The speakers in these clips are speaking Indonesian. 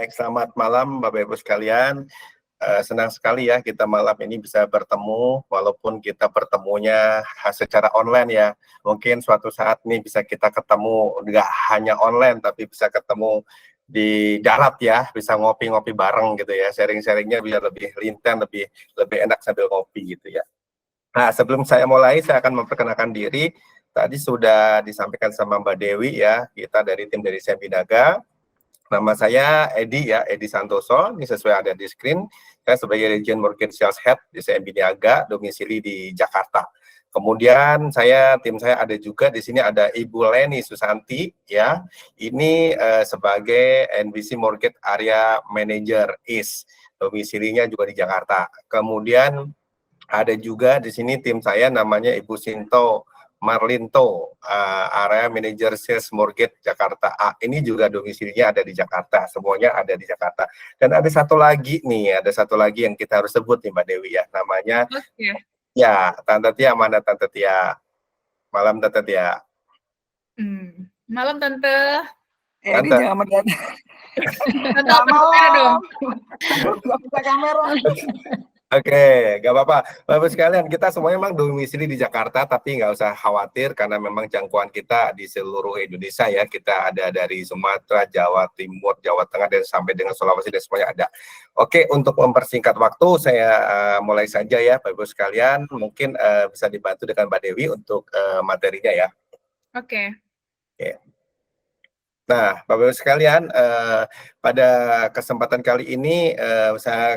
Baik, selamat malam Bapak Ibu sekalian. Senang sekali ya kita malam ini bisa bertemu, walaupun kita bertemunya secara online ya. Mungkin suatu saat nih bisa kita ketemu nggak hanya online, tapi bisa ketemu di darat ya, bisa ngopi-ngopi bareng gitu ya. Sharing-sharingnya biar lebih lintan, lebih lebih enak sambil ngopi gitu ya. Nah, sebelum saya mulai, saya akan memperkenalkan diri. Tadi sudah disampaikan sama Mbak Dewi ya, kita dari tim dari Sembinaga. Nama saya Edi ya, Edi Santoso, ini sesuai ada di screen. Saya sebagai Region Mortgage Sales Head di CMB Niaga, domisili di Jakarta. Kemudian tim saya ada juga di sini ada Ibu Leni Susanti ya. Ini sebagai NBC Mortgage Area Manager East, domisilinya juga di Jakarta. Kemudian ada juga di sini tim saya namanya Ibu Sinto Marlinto, area manager sales mortgage Jakarta A. Ini juga domisilinya ada di Jakarta, semuanya ada di Jakarta. Dan ada satu lagi yang kita harus sebut nih Mbak Dewi ya, namanya ya Tante Tia. Mana Tante Tia? Malam Tante Tia. Malam Tante. Ini jangan melihat. Tante kamera dong. Gak bisa kamera. Oke, nggak apa-apa. Bapak sekalian, kita semuanya memang domisili di Jakarta, tapi nggak usah khawatir karena memang jangkauan kita di seluruh Indonesia ya. Kita ada dari Sumatera, Jawa Timur, Jawa Tengah, dan sampai dengan Sulawesi dan semuanya ada. Oke, untuk mempersingkat waktu, saya mulai saja ya, Bapak sekalian. Mungkin bisa dibantu dengan Mbak Dewi untuk materinya ya. Oke. Nah, Bapak-Ibu sekalian, pada kesempatan kali ini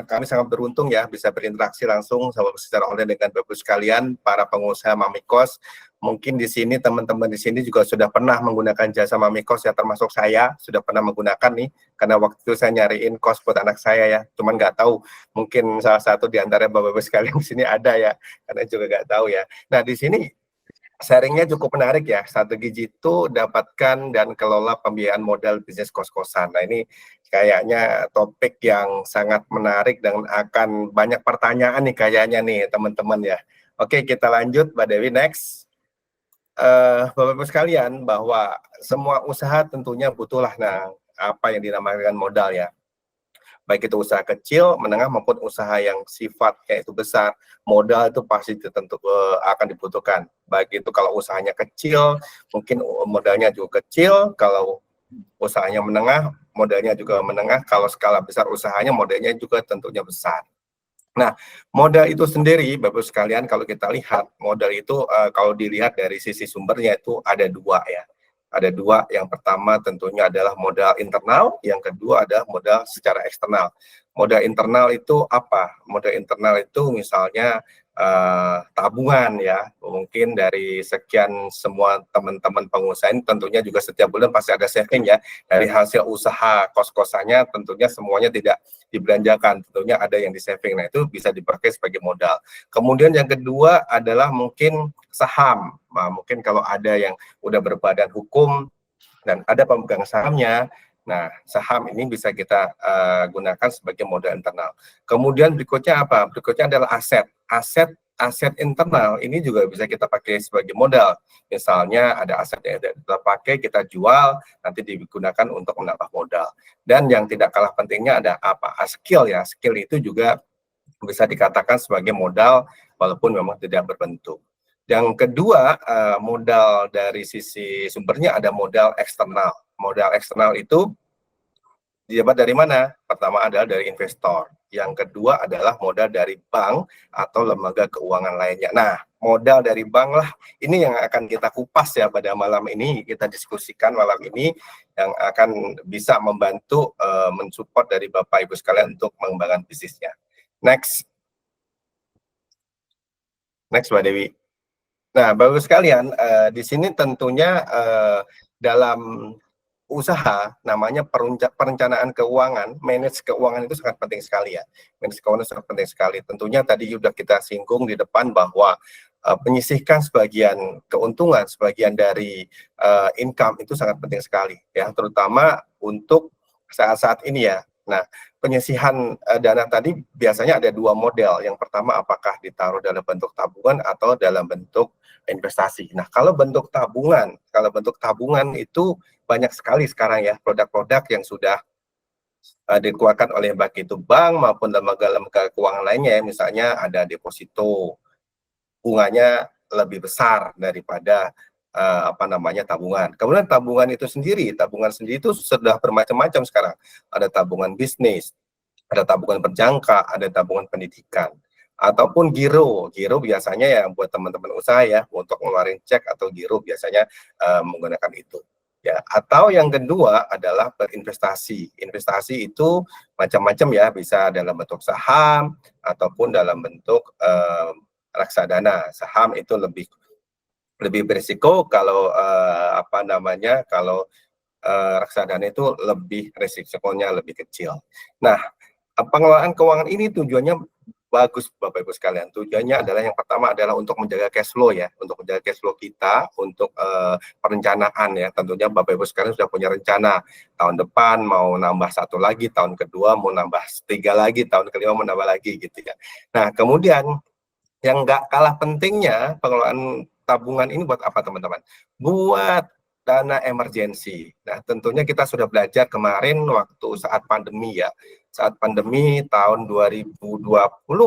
kami sangat beruntung ya bisa berinteraksi langsung secara online dengan Bapak-Ibu sekalian, para pengusaha Mamikos. Mungkin di sini teman-teman di sini juga sudah pernah menggunakan jasa Mamikos ya, termasuk saya sudah pernah menggunakan nih, karena waktu itu saya nyariin kos buat anak saya ya, cuman nggak tahu, mungkin salah satu di antara Bapak-Ibu sekalian di sini ada ya, karena juga nggak tahu ya. Nah, di sini sharingnya cukup menarik ya, strategi jitu dapatkan dan kelola pembiayaan modal bisnis kos-kosan. Nah, ini kayaknya topik yang sangat menarik dan akan banyak pertanyaan nih kayaknya nih teman-teman ya. Oke, kita lanjut Mbak Dewi, next. Bapak-Ibu sekalian, bahwa semua usaha tentunya butuhlah apa yang dinamakan modal ya. Baik itu usaha kecil, menengah maupun usaha yang sifatnya itu besar, modal itu pasti tentu akan dibutuhkan. Baik itu kalau usahanya kecil, mungkin modalnya juga kecil, kalau usahanya menengah, modalnya juga menengah, kalau skala besar usahanya, modalnya juga tentunya besar. Nah, modal itu sendiri, Bapak sekalian, kalau kita lihat, modal itu kalau dilihat dari sisi sumbernya itu ada dua ya. Ada dua, yang pertama tentunya adalah modal internal, yang kedua adalah modal secara eksternal. Modal internal itu apa? Modal internal itu misalnya tabungan ya, mungkin dari sekian semua teman-teman pengusaha ini tentunya juga setiap bulan pasti ada saving ya, dari hasil usaha kos-kosannya tentunya semuanya tidak dibelanjakan, tentunya ada yang di saving, nah itu bisa dipakai sebagai modal. Kemudian yang kedua adalah mungkin saham, nah, mungkin kalau ada yang udah berbadan hukum dan ada pemegang sahamnya, nah saham ini bisa kita gunakan sebagai modal internal. Kemudian berikutnya apa? Berikutnya adalah aset internal, ini juga bisa kita pakai sebagai modal. Misalnya ada aset yang kita pakai, kita jual, nanti digunakan untuk menambah modal. Dan yang tidak kalah pentingnya ada apa? Skill ya, skill itu juga bisa dikatakan sebagai modal walaupun memang tidak berbentuk. Yang kedua, modal dari sisi sumbernya ada modal eksternal. Modal eksternal itu didapat dari mana? Pertama adalah dari investor. Yang kedua adalah modal dari bank atau lembaga keuangan lainnya. Nah, modal dari bank lah, ini yang akan kita kupas ya pada malam ini, kita diskusikan malam ini, yang akan bisa membantu mensupport dari Bapak Ibu sekalian untuk mengembangkan bisnisnya. Next, Mbak Dewi. Nah, Bapak sekalian, di sini tentunya dalam usaha namanya perencanaan keuangan, manage keuangan itu sangat penting sekali ya. Manage keuangan itu sangat penting sekali. Tentunya tadi sudah kita singgung di depan bahwa menyisihkan sebagian keuntungan, sebagian dari income itu sangat penting sekali ya, terutama untuk saat-saat ini ya. Nah, penyisihan dana tadi biasanya ada dua model. Yang pertama, apakah ditaruh dalam bentuk tabungan atau dalam bentuk investasi. Nah, kalau bentuk tabungan itu banyak sekali sekarang ya produk-produk yang sudah dikeluarkan oleh baik itu bank maupun lembaga-lembaga keuangan lainnya, misalnya ada deposito, bunganya lebih besar daripada tabungan. Kemudian tabungan sendiri itu sudah bermacam-macam sekarang. Ada tabungan bisnis, ada tabungan berjangka, ada tabungan pendidikan, ataupun giro. Giro biasanya ya buat teman-teman usaha ya, untuk ngeluarin cek atau giro biasanya menggunakan itu. Ya, atau yang kedua adalah berinvestasi. Investasi itu macam-macam ya, bisa dalam bentuk saham ataupun dalam bentuk reksadana. Saham itu lebih berisiko, kalau kalau reksadana itu lebih risikonya lebih kecil. Nah, pengelolaan keuangan ini tujuannya bagus Bapak Ibu sekalian. Tujuannya adalah yang pertama adalah untuk menjaga cash flow ya, untuk menjaga cash flow kita, untuk perencanaan ya. Tentunya Bapak Ibu sekalian sudah punya rencana tahun depan mau nambah 1 lagi, tahun kedua mau nambah 3 lagi, tahun kelima mau nambah lagi gitu ya. Nah, kemudian yang nggak kalah pentingnya, pengelolaan tabungan ini buat apa teman-teman? Buat dana emergensi. Nah, tentunya kita sudah belajar kemarin waktu saat pandemi ya. Saat pandemi tahun 2020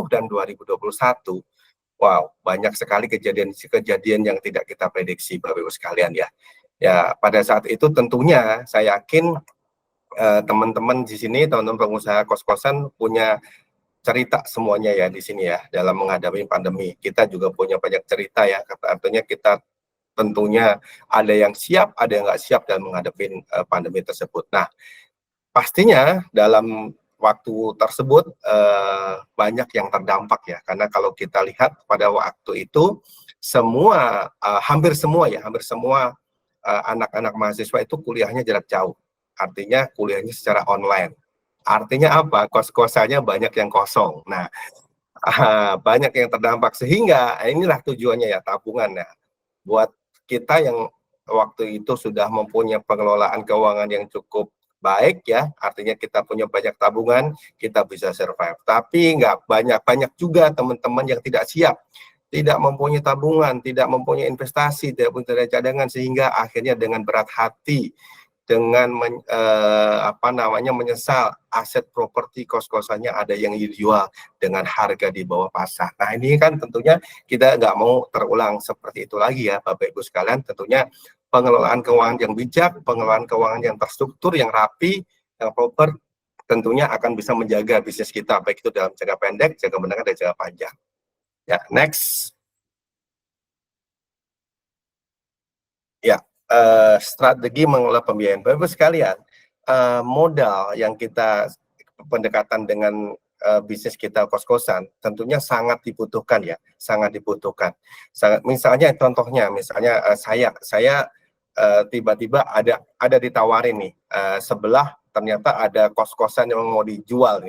dan 2021. Wow, banyak sekali kejadian yang tidak kita prediksi Bapak Ibu sekalian ya. Ya, pada saat itu tentunya saya yakin teman-teman di sini, teman-teman pengusaha kos-kosan punya cerita semuanya ya di sini ya, dalam menghadapi pandemi. Kita juga punya banyak cerita ya, artinya kita tentunya ada yang siap, ada yang nggak siap dalam menghadapi pandemi tersebut. Nah, pastinya dalam waktu tersebut banyak yang terdampak ya, karena kalau kita lihat pada waktu itu hampir semua anak-anak mahasiswa itu kuliahnya jarak jauh, artinya kuliahnya secara online. Artinya apa? Kos-kosannya banyak yang kosong. Nah, banyak yang terdampak, sehingga inilah tujuannya ya, tabungan ya. Buat kita yang waktu itu sudah mempunyai pengelolaan keuangan yang cukup baik ya, artinya kita punya banyak tabungan, kita bisa survive. Tapi nggak banyak juga teman-teman yang tidak siap, tidak mempunyai tabungan, tidak mempunyai investasi, tidak punya cadangan, sehingga akhirnya dengan berat hati, dengan menyesal aset properti kos-kosannya ada yang dijual dengan harga di bawah pasar. Nah, ini kan tentunya kita nggak mau terulang seperti itu lagi ya Bapak Ibu sekalian. Tentunya pengelolaan keuangan yang bijak, pengelolaan keuangan yang terstruktur, yang rapi, yang proper, tentunya akan bisa menjaga bisnis kita, baik itu dalam jangka pendek, jangka menengah, dan jangka panjang. Ya, next. Ya, strategi mengelola pembiayaan. Bapak Ibu sekalian, modal yang kita pendekatan dengan bisnis kita kos-kosan tentunya sangat dibutuhkan ya, sangat dibutuhkan. Misalnya contohnya, saya tiba-tiba ada ditawarin nih, sebelah ternyata ada kos-kosan yang mau dijual.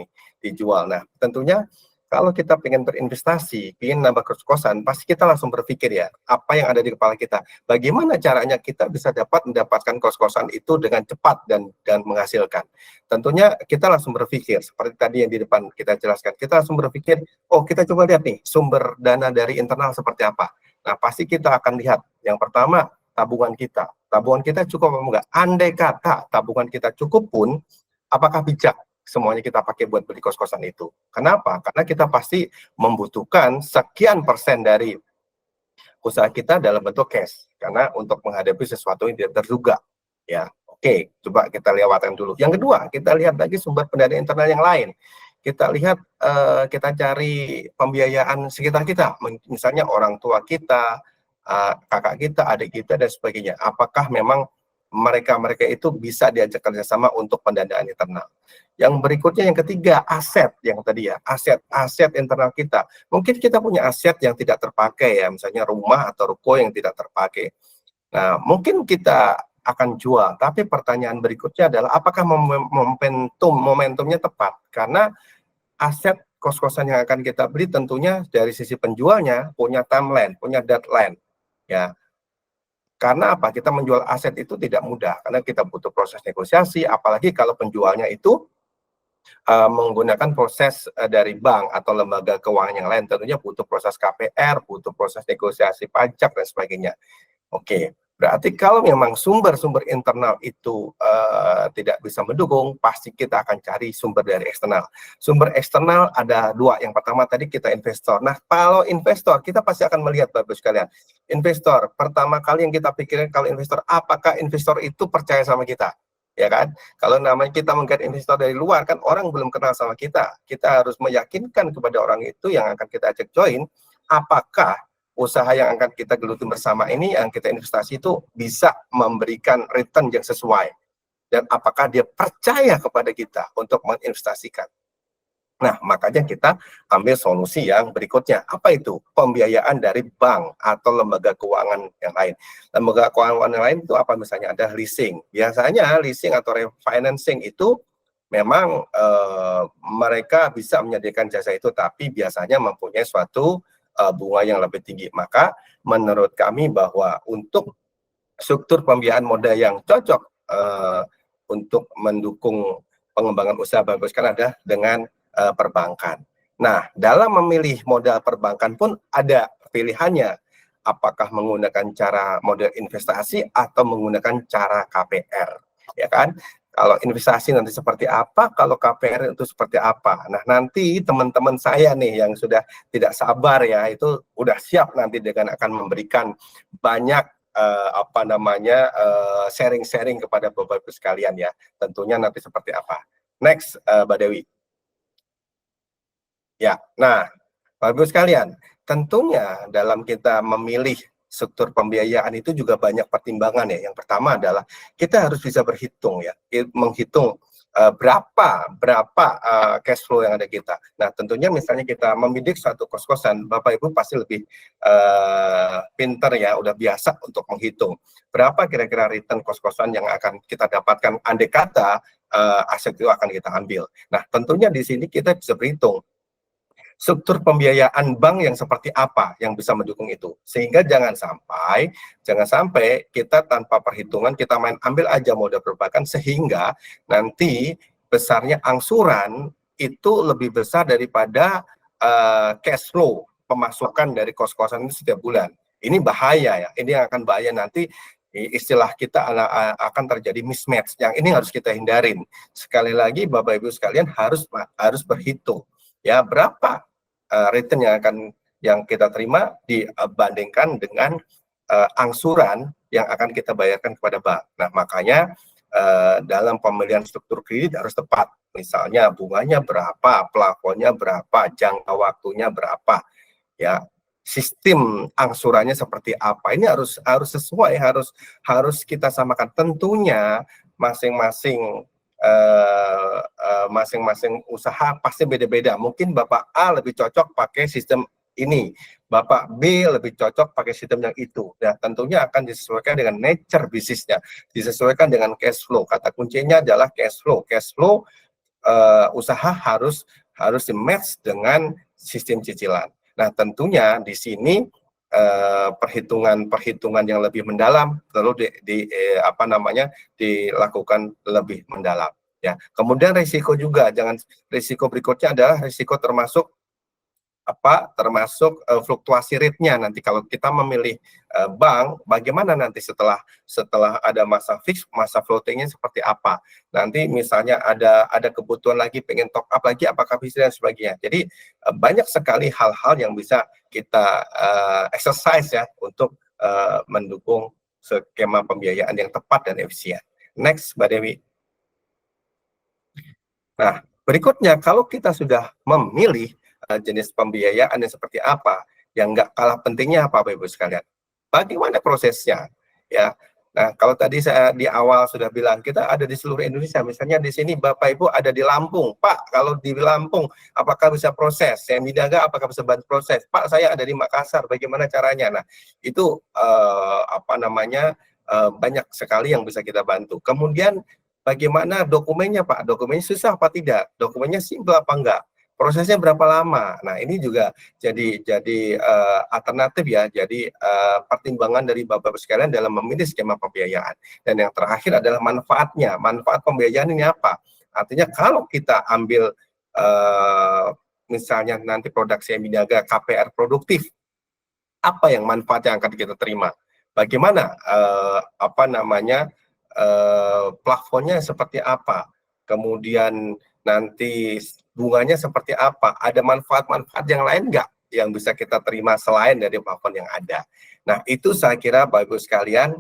Nah, tentunya kalau kita pengen berinvestasi, pengen nambah kos-kosan, pasti kita langsung berpikir ya, apa yang ada di kepala kita. Bagaimana caranya kita bisa mendapatkan kos-kosan itu dengan cepat dan menghasilkan. Tentunya kita langsung berpikir, seperti tadi yang di depan kita jelaskan, kita langsung berpikir, oh kita coba lihat nih, sumber dana dari internal seperti apa. Nah, pasti kita akan lihat, yang pertama, tabungan kita. Tabungan kita cukup apa enggak? Andai kata tabungan kita cukup pun, apakah bijak semuanya kita pakai buat beli kos-kosan itu? Kenapa? Karena kita pasti membutuhkan sekian persen dari usaha kita dalam bentuk cash, karena untuk menghadapi sesuatu yang tidak terduga ya. Oke, coba kita lewatkan dulu. Yang kedua, kita lihat lagi sumber pendanaan internal yang lain. Kita lihat, kita cari pembiayaan sekitar kita, misalnya orang tua kita, kakak kita, adik kita, dan sebagainya. Apakah memang mereka itu bisa diajak kerjasama untuk pendanaan internal. Yang berikutnya, yang ketiga, aset yang tadi ya, aset internal kita. Mungkin kita punya aset yang tidak terpakai ya, misalnya rumah atau ruko yang tidak terpakai. Nah, mungkin kita akan jual, tapi pertanyaan berikutnya adalah apakah momentumnya tepat? Karena aset kos-kosan yang akan kita beli tentunya dari sisi penjualnya punya timeline, punya deadline ya. Karena apa? Kita menjual aset itu tidak mudah, karena kita butuh proses negosiasi, apalagi kalau penjualnya itu menggunakan proses dari bank atau lembaga keuangan yang lain, tentunya butuh proses KPR, butuh proses negosiasi pajak, dan sebagainya. Oke, Berarti kalau memang sumber-sumber internal itu tidak bisa mendukung, pasti kita akan cari sumber dari eksternal. Sumber eksternal ada dua. Yang pertama tadi kita investor. Nah, kalau investor, kita pasti akan melihat Bapak sekalian. Investor, pertama kali yang kita pikirin kalau investor, apakah investor itu percaya sama kita? Ya kan? Kalau namanya kita menggunakan investor dari luar, kan orang belum kenal sama kita. Kita harus meyakinkan kepada orang itu yang akan kita ajak join, apakah usaha yang akan kita geluti bersama ini, yang kita investasi itu bisa memberikan return yang sesuai. Dan apakah dia percaya kepada kita untuk menginvestasikan. Nah, makanya kita ambil solusi yang berikutnya. Apa itu? Pembiayaan dari bank atau lembaga keuangan yang lain. Lembaga keuangan yang lain itu apa? Misalnya ada leasing. Biasanya leasing atau refinancing itu memang mereka bisa menyediakan jasa itu, tapi biasanya mempunyai suatu bunga yang lebih tinggi. Maka menurut kami bahwa untuk struktur pembiayaan modal yang cocok untuk mendukung pengembangan usaha bagus kan ada dengan perbankan. Nah, dalam memilih modal perbankan pun ada pilihannya. Apakah menggunakan cara model investasi atau menggunakan cara KPR, ya kan? Kalau investasi nanti seperti apa, kalau KPR itu seperti apa. Nah, nanti teman-teman saya nih yang sudah tidak sabar ya, itu udah siap nanti dengan akan memberikan banyak sharing-sharing kepada Bapak Ibu sekalian ya. Tentunya nanti seperti apa. Next, Mbak Dewi. Ya, nah, Bapak Ibu sekalian, tentunya dalam kita memilih struktur pembiayaan itu juga banyak pertimbangan ya. Yang pertama adalah kita harus bisa berhitung ya, menghitung berapa cash flow yang ada kita. Nah, tentunya misalnya kita membidik suatu kos-kosan, Bapak Ibu pasti lebih pinter ya, udah biasa untuk menghitung berapa kira-kira return kos-kosan yang akan kita dapatkan andai kata aset itu akan kita ambil. Nah, tentunya di sini kita bisa berhitung struktur pembiayaan bank yang seperti apa yang bisa mendukung itu, sehingga jangan sampai kita tanpa perhitungan kita main ambil aja modal perbankan sehingga nanti besarnya angsuran itu lebih besar daripada cash flow pemasukan dari kos-kosan itu setiap bulan. Ini bahaya ya, ini yang akan bahaya nanti. Istilah kita akan terjadi mismatch, yang ini harus kita hindarin. Sekali lagi Bapak Ibu sekalian harus berhitung ya berapa return yang kita terima dibandingkan dengan angsuran yang akan kita bayarkan kepada bank. Nah, makanya dalam pemilihan struktur kredit harus tepat. Misalnya bunganya berapa, plafonnya berapa, jangka waktunya berapa, ya. Sistem angsurannya seperti apa. Ini harus sesuai, harus kita samakan. Tentunya masing-masing usaha pasti beda-beda. Mungkin Bapak A lebih cocok pakai sistem ini, Bapak B lebih cocok pakai sistem yang itu. Ya, tentunya akan disesuaikan dengan nature bisnisnya, disesuaikan dengan cash flow. Kata kuncinya adalah cash flow. Cash flow usaha harus di-match dengan sistem cicilan. Nah, tentunya di sini perhitungan yang lebih mendalam perlu dilakukan lebih mendalam ya. Kemudian risiko juga, risiko berikutnya adalah risiko termasuk fluktuasi rate-nya. Nanti kalau kita memilih bank, bagaimana nanti setelah ada masa fix, masa floating-nya seperti apa. Nanti misalnya ada kebutuhan lagi, pengen top up lagi, apakah bisa dan sebagainya. Jadi banyak sekali hal-hal yang bisa kita exercise ya untuk mendukung skema pembiayaan yang tepat dan efisien. Next, Mbak Dewi. Nah, berikutnya kalau kita sudah memilih jenis pembiayaan yang seperti apa, yang nggak kalah pentingnya apa Bapak Ibu sekalian, bagaimana prosesnya ya. Nah, kalau tadi saya di awal sudah bilang kita ada di seluruh Indonesia, misalnya di sini Bapak Ibu ada di Lampung, Pak kalau di Lampung apakah bisa proses, saya Midaga apakah bisa bantu proses, Pak saya ada di Makassar bagaimana caranya. Nah, itu banyak sekali yang bisa kita bantu. Kemudian bagaimana dokumennya Pak, dokumennya susah apa tidak, dokumennya simpel apa enggak, prosesnya berapa lama. Nah, ini juga jadi alternatif ya, jadi pertimbangan dari Bapak sekalian dalam memilih skema pembiayaan. Dan yang terakhir adalah manfaatnya. Manfaat pembiayaan ini apa? Artinya kalau kita ambil misalnya nanti produk Semidaga KPR produktif, apa yang manfaat yang akan kita terima? bagaimana plafonnya seperti apa, kemudian nanti bunganya seperti apa, ada manfaat-manfaat yang lain nggak yang bisa kita terima selain dari plafon yang ada. Nah, itu saya kira Bapak Ibu sekalian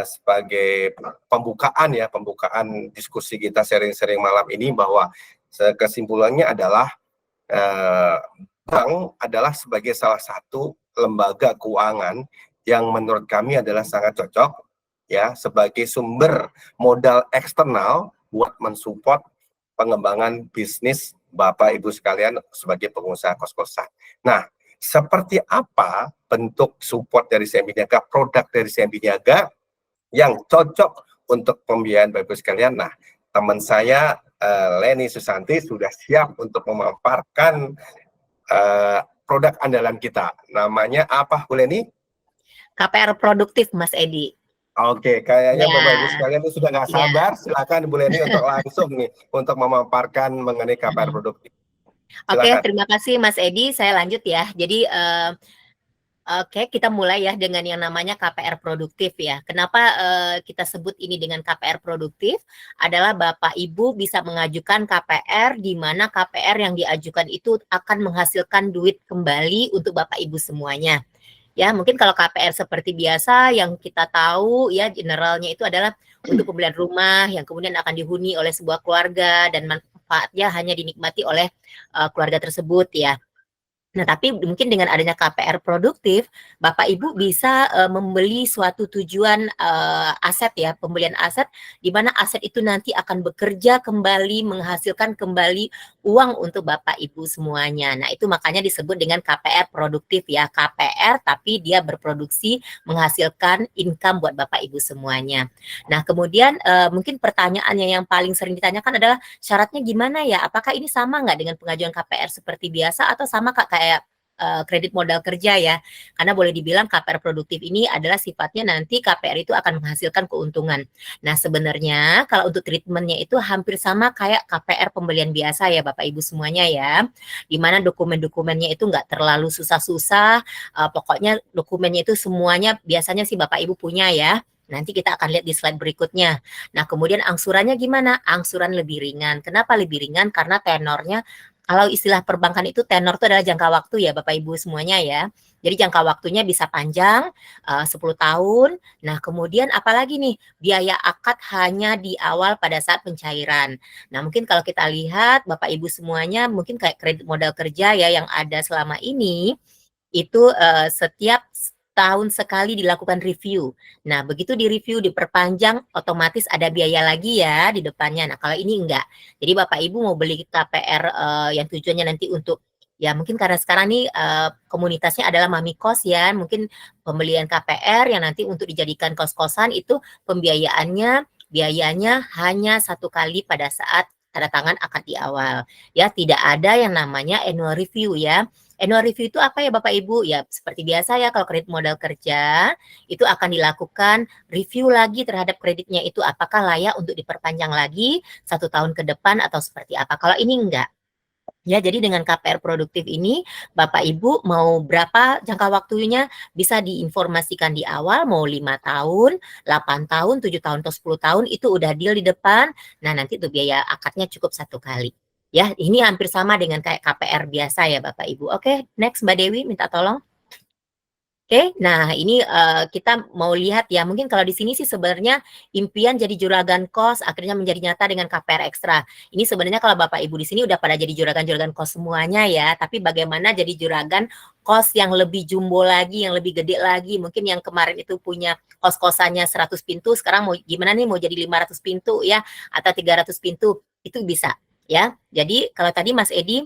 sebagai pembukaan diskusi kita sharing-sharing malam ini, bahwa kesimpulannya adalah bank adalah sebagai salah satu lembaga keuangan yang menurut kami adalah sangat cocok ya sebagai sumber modal eksternal buat mensupport pengembangan bisnis Bapak Ibu sekalian sebagai pengusaha kos-kosan. Nah, seperti apa bentuk support dari CIMB Niaga, produk dari CIMB Niaga yang cocok untuk pembiayaan Bapak Ibu sekalian? Nah, teman saya Leni Susanti sudah siap untuk memaparkan produk andalan kita. Namanya apa, Bu Leni? KPR Produktif, Mas Edi. Oke, kayaknya Bapak Ibu sekalian itu sudah nggak sabar. Silakan Bu Leni untuk langsung nih untuk memaparkan mengenai KPR Produktif. Oke, terima kasih Mas Edi. Saya lanjut ya. Jadi oke, kita mulai ya dengan yang namanya KPR Produktif ya. Kenapa kita sebut ini dengan KPR Produktif? Adalah Bapak Ibu bisa mengajukan KPR di mana KPR yang diajukan itu akan menghasilkan duit kembali untuk Bapak Ibu semuanya. Ya, mungkin kalau KPR seperti biasa yang kita tahu ya generalnya itu adalah untuk pembelian rumah yang kemudian akan dihuni oleh sebuah keluarga dan manfaatnya hanya dinikmati oleh keluarga tersebut ya. Nah, tapi mungkin dengan adanya KPR Produktif, Bapak Ibu bisa membeli suatu tujuan aset ya, pembelian aset, di mana aset itu nanti akan bekerja kembali, menghasilkan kembali uang untuk Bapak Ibu semuanya. Nah, itu makanya disebut dengan KPR Produktif ya, KPR tapi dia berproduksi, menghasilkan income buat Bapak Ibu semuanya. Nah, kemudian mungkin pertanyaannya yang paling sering ditanyakan adalah syaratnya gimana ya? Apakah ini sama nggak dengan pengajuan KPR seperti biasa atau sama kayak kredit modal kerja ya, karena boleh dibilang KPR Produktif ini adalah sifatnya nanti KPR itu akan menghasilkan keuntungan. Nah, sebenarnya kalau untuk treatmentnya itu hampir sama kayak KPR pembelian biasa ya Bapak Ibu semuanya ya, dimana dokumen-dokumennya itu nggak terlalu susah-susah, pokoknya dokumennya itu semuanya biasanya sih Bapak Ibu punya ya. Nanti kita akan lihat di slide berikutnya. Nah, kemudian angsurannya gimana? Angsuran lebih ringan. Kenapa lebih ringan? Karena tenornya, kalau istilah perbankan itu tenor itu adalah jangka waktu ya Bapak Ibu semuanya ya. Jadi jangka waktunya bisa panjang, 10 tahun. Nah, kemudian apalagi nih, biaya akad hanya di awal pada saat pencairan. Nah, mungkin kalau kita lihat Bapak Ibu semuanya mungkin kayak kredit modal kerja ya yang ada selama ini, itu setiap tahun sekali dilakukan review. Nah, begitu di-review, diperpanjang, otomatis ada biaya lagi ya di depannya. Nah, kalau ini enggak. Jadi Bapak Ibu mau beli KPR yang tujuannya nanti untuk, ya mungkin karena sekarang nih komunitasnya adalah Mami Kos ya, mungkin pembelian KPR yang nanti untuk dijadikan kos-kosan itu biayanya hanya satu kali pada saat tanda tangan akad di awal. Ya, tidak ada yang namanya annual review ya. Annual review itu apa ya Bapak Ibu? Ya seperti biasa ya kalau kredit modal kerja itu akan dilakukan review lagi terhadap kreditnya itu apakah layak untuk diperpanjang lagi 1 tahun ke depan atau seperti apa. Kalau ini enggak. Ya, jadi dengan KPR Produktif ini, Bapak Ibu mau berapa jangka waktunya bisa diinformasikan di awal, mau 5 tahun, 8 tahun, 7 tahun, atau 10 tahun, itu udah deal di depan. Nah, nanti tuh biaya akadnya cukup 1 kali. Ya, ini hampir sama dengan kayak KPR biasa ya Bapak Ibu. Oke, next Mbak Dewi, minta tolong. Oke, nah ini kita mau lihat ya, mungkin kalau di sini sih sebenarnya impian jadi juragan kos akhirnya menjadi nyata dengan KPR Ekstra. Ini sebenarnya kalau Bapak Ibu di sini udah pada jadi juragan-juragan kos semuanya ya, tapi bagaimana jadi juragan kos yang lebih jumbo lagi, yang lebih gede lagi, mungkin yang kemarin itu punya kos-kosannya 100 pintu, sekarang mau gimana nih mau jadi 500 pintu ya, atau 300 pintu, itu bisa ya. Jadi kalau tadi Mas Edi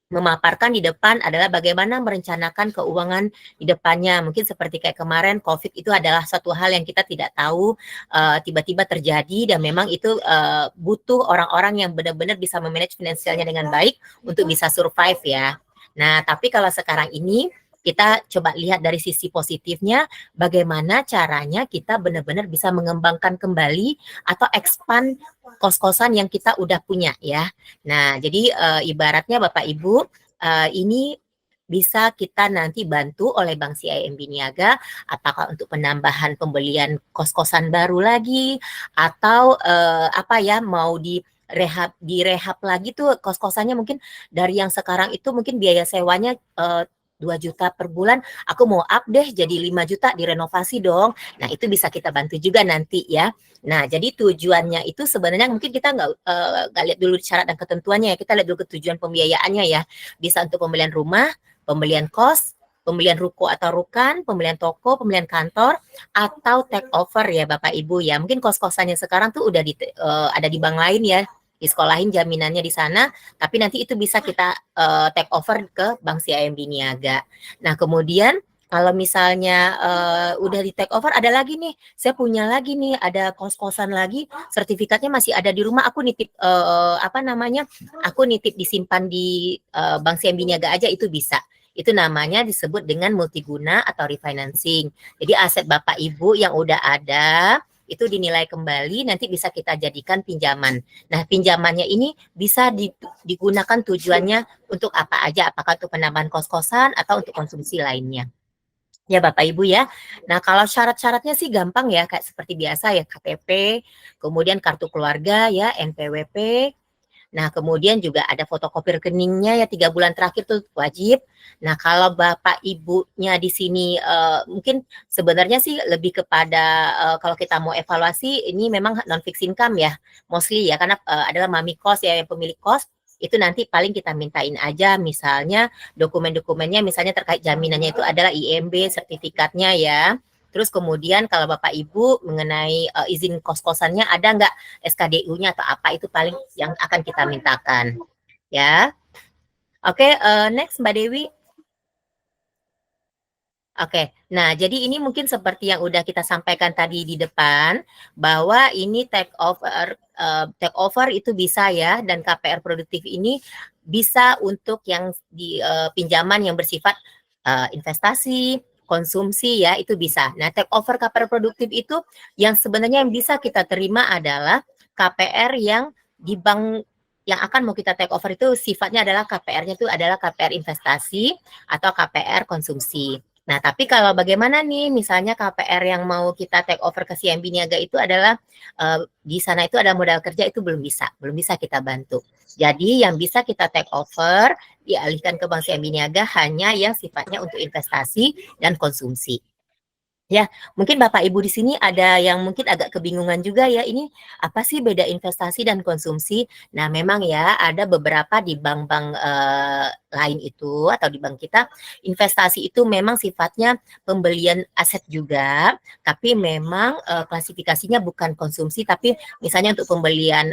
memaparkan di depan adalah bagaimana merencanakan keuangan di depannya. Mungkin seperti kayak kemarin COVID itu adalah satu hal yang kita tidak tahu tiba-tiba terjadi dan memang itu butuh orang-orang yang benar-benar bisa memanage finansialnya dengan baik untuk bisa survive ya. Nah, tapi kalau sekarang ini kita coba lihat dari sisi positifnya, bagaimana caranya kita benar-benar bisa mengembangkan kembali atau expand kos-kosan yang kita udah punya ya. Nah, jadi ibaratnya Bapak Ibu, ini bisa kita nanti bantu oleh Bank CIMB Niaga, apakah untuk penambahan pembelian kos-kosan baru lagi, atau mau direhab lagi tuh kos-kosannya, mungkin dari yang sekarang itu mungkin biaya sewanya 2 juta per bulan, aku mau up deh jadi 5 juta, direnovasi dong. Nah, itu bisa kita bantu juga nanti ya. Nah, jadi tujuannya itu sebenarnya mungkin kita nggak lihat dulu syarat dan ketentuannya ya, kita lihat dulu tujuan pembiayaannya ya. Bisa untuk pembelian rumah, pembelian kos, pembelian ruko atau rukan, pembelian toko, pembelian kantor, atau take over ya Bapak Ibu ya. Mungkin kos-kosannya sekarang tuh udah ada di bank lain ya, disekolahin jaminannya di sana, tapi nanti itu bisa kita take over ke Bank CIMB Niaga. Nah, kemudian kalau misalnya udah di take over, ada lagi nih, saya punya lagi nih, ada kos-kosan lagi, sertifikatnya masih ada di rumah, aku nitip aku nitip disimpan di Bank CIMB Niaga aja, itu bisa. Itu namanya disebut dengan multiguna atau refinancing. Jadi aset Bapak Ibu yang udah ada itu dinilai kembali, nanti bisa kita jadikan pinjaman. Nah, pinjamannya ini bisa digunakan tujuannya untuk apa aja, apakah untuk penambahan kos-kosan atau untuk konsumsi lainnya. Ya Bapak Ibu ya. Nah, kalau syarat-syaratnya sih gampang ya, kayak seperti biasa ya, KTP, kemudian kartu keluarga ya, NPWP. Nah, kemudian juga ada fotokopi rekeningnya ya, 3 bulan terakhir tuh wajib. Nah, kalau Bapak Ibunya di sini mungkin sebenarnya sih lebih kepada kalau kita mau evaluasi, ini memang non fixed income ya, mostly ya, karena adalah mami kos ya, yang pemilik kos. Itu nanti paling kita mintain aja, misalnya dokumen-dokumennya, misalnya terkait jaminannya itu adalah IMB, sertifikatnya ya. Terus kemudian kalau Bapak Ibu mengenai izin kos-kosannya ada nggak SKDU-nya atau apa, itu paling yang akan kita mintakan. Ya. Oke, next Mbak Dewi. Oke, nah jadi ini mungkin seperti yang udah kita sampaikan tadi di depan, bahwa ini take over itu bisa ya, dan KPR produktif ini bisa untuk yang di pinjaman yang bersifat investasi, konsumsi ya, itu bisa. Nah, take over KPR produktif itu yang sebenarnya yang bisa kita terima adalah KPR yang di bank yang akan mau kita take over itu sifatnya adalah KPR-nya itu adalah KPR investasi atau KPR konsumsi. Nah, tapi kalau bagaimana nih, misalnya KPR yang mau kita take over ke CIMB Niaga itu adalah di sana itu ada modal kerja, itu belum bisa kita bantu. Jadi yang bisa kita take over dialihkan ke Bank CIMB Niaga hanya yang sifatnya untuk investasi dan konsumsi. Ya, mungkin Bapak Ibu di sini ada yang mungkin agak kebingungan juga ya, ini apa sih beda investasi dan konsumsi? Nah, memang ya ada beberapa di bank-bank lain itu atau di bank kita, investasi itu memang sifatnya pembelian aset juga, tapi memang klasifikasinya bukan konsumsi, tapi misalnya untuk pembelian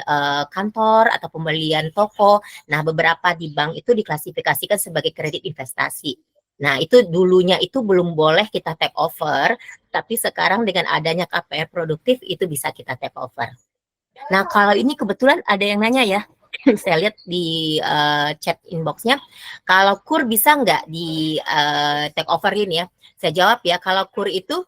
kantor atau pembelian toko. Nah, beberapa di bank itu diklasifikasikan sebagai kredit investasi. Nah, itu dulunya itu belum boleh kita take over, tapi sekarang dengan adanya KPR produktif itu bisa kita take over. Nah, kalau ini kebetulan ada yang nanya ya, saya lihat di chat inbox-nya, kalau KUR bisa nggak di take overin ya? Saya jawab ya, kalau KUR itu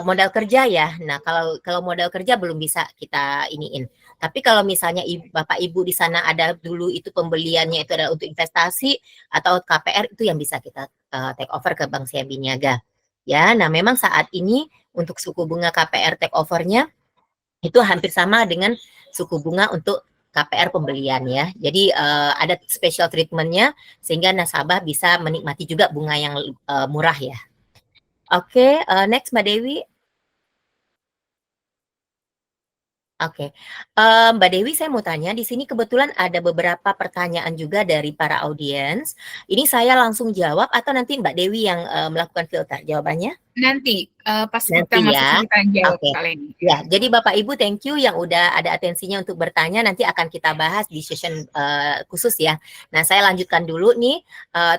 modal kerja ya. Nah, kalau modal kerja belum bisa kita iniin. Tapi kalau misalnya Bapak Ibu di sana ada dulu itu pembeliannya itu adalah untuk investasi atau KPR, itu yang bisa kita take over ke Bank CIMB Niaga. Ya, nah memang saat ini untuk suku bunga KPR take over-nya itu hampir sama dengan suku bunga untuk KPR pembelian ya. Jadi ada special treatment-nya sehingga nasabah bisa menikmati juga bunga yang murah ya. Oke, next Mbak Dewi. Oke, Mbak Dewi, saya mau tanya, di sini kebetulan ada beberapa pertanyaan juga dari para audiens. Ini saya langsung jawab atau nanti Mbak Dewi yang melakukan filter jawabannya? Nanti pas Nanti kita masuk ya. kita jawab Oke. kali ini. Ya, jadi Bapak Ibu thank you yang udah ada atensinya untuk bertanya, nanti akan kita bahas di session khusus ya. Nah, saya lanjutkan dulu nih,